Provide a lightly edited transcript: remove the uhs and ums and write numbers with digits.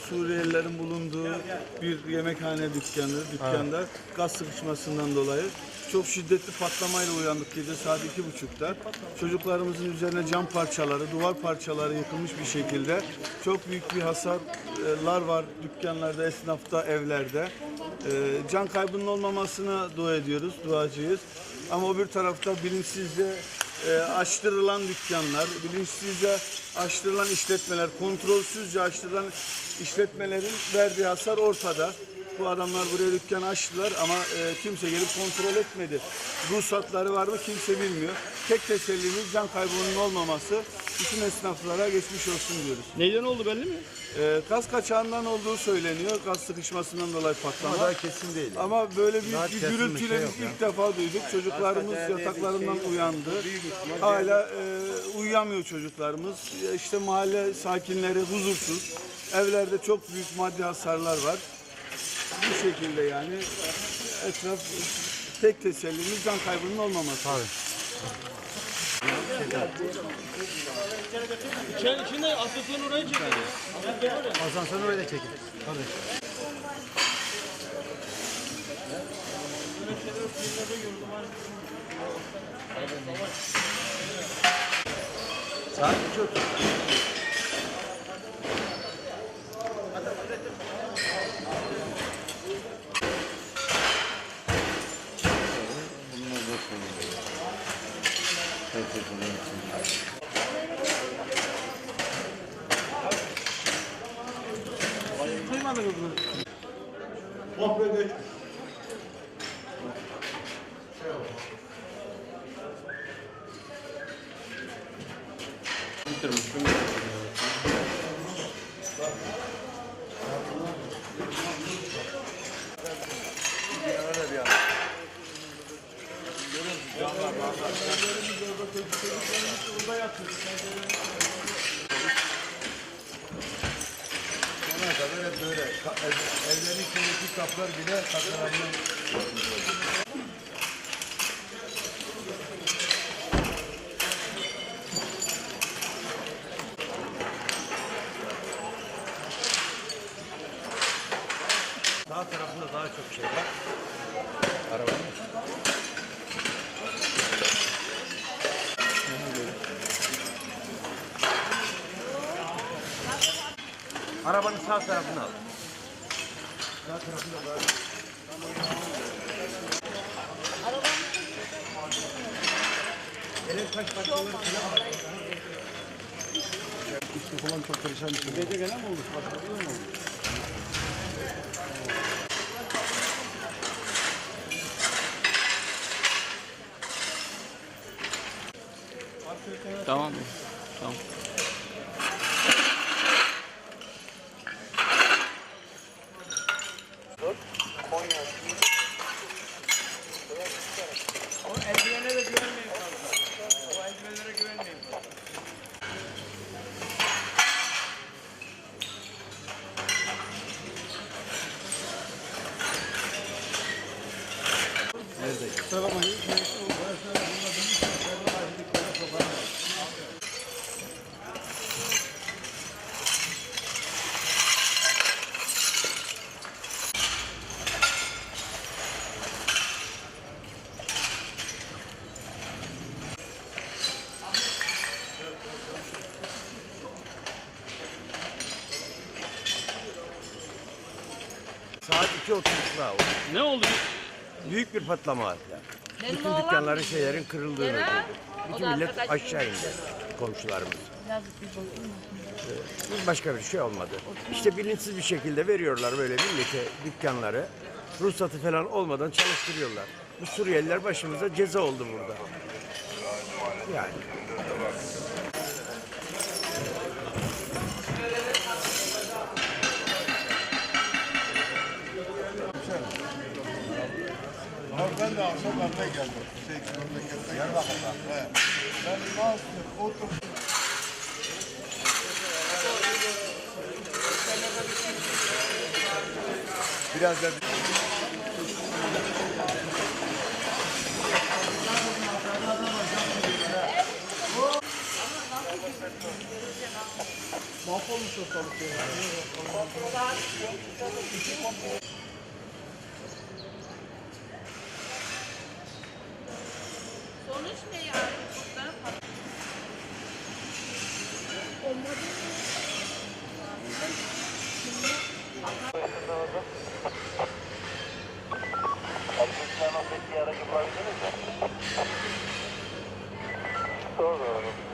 Suriyelilerin bulunduğu bir yemekhane dükkanda gaz sıkışmasından dolayı çok şiddetli patlamayla uyandık gece saat 2.30'da. Çocuklarımızın üzerine cam parçaları, duvar parçaları yıkılmış bir şekilde. Çok büyük bir hasarlar var dükkanlarda, esnafta, evlerde. Can kaybının olmamasına dua ediyoruz, duacıyız. Ama o bir tarafta bilinçsizce açtırılan dükkanlar, bilinçsizce açtırılan işletmeler, kontrolsüzce açtırılan işletmelerin verdiği hasar ortada. Bu adamlar buraya dükkan açtılar ama kimse gelip kontrol etmedi. Ruhsatları var mı kimse bilmiyor. Tek tesellimiz can kaybının olmaması. Bütün esnaflara geçmiş olsun diyoruz. Neyden oldu belli mi? Gaz kaçağından olduğu söyleniyor. Gaz sıkışmasından dolayı patlama. Ama daha kesin değil. Ama böyle büyük Daha bir kesin bir gürültüyle şey yok ilk defa duyduk. Çocuklarımız yataklarından uyandı. Hala uyuyamıyor çocuklarımız. İşte mahalle sakinleri huzursuz. Evlerde çok büyük maddi hasarlar var. Bu şekilde yani etraf tek tesellimiz can kaybının olmaması. Tabii. İçinde asansörün orayı çekiyor. Asansörü oraya da çekin. Tabii. Saat 2.30. Duymadınız mı? Ona kadar hep böyle. Evlerin içindeki kaplar bile takılanlar. Sağ tarafında daha çok şey var. Arabanın. Arabanın sağ tarafını al. Sağ tarafında var. Elin taş parçaları falan var. İşte falan çok perişan bir şey. Gece gelen mi olmuş? Başka bir mi olmuş? Tamam. Tamam. O eldivenlere güvenmeyin fazla. O eldivenlere güvenmeyin fazla. Kusura bakmayın. Saat 2.30'da oldu. Ne oldu? Büyük bir patlama var. Benim Bütün oğlan dükkanların şeylerin kırıldığını Neden? duyduk. O Bütün da millet arkadaş aşağı indi. Komşularımız. Yazık bir şey. Başka bir şey olmadı. İşte bilinçsiz bir şekilde veriyorlar böyle millete dükkanları. Ruhsatı falan olmadan çalıştırıyorlar. Bu Suriyeliler başımıza ceza oldu burada. Yani. Ben de akşam evine geldim. Memlekette Diyarbakır'da. Ben nasıl oturup Biraz da Mahvolmuş ortalık ya. Sonuç ne yani burada? Doğru.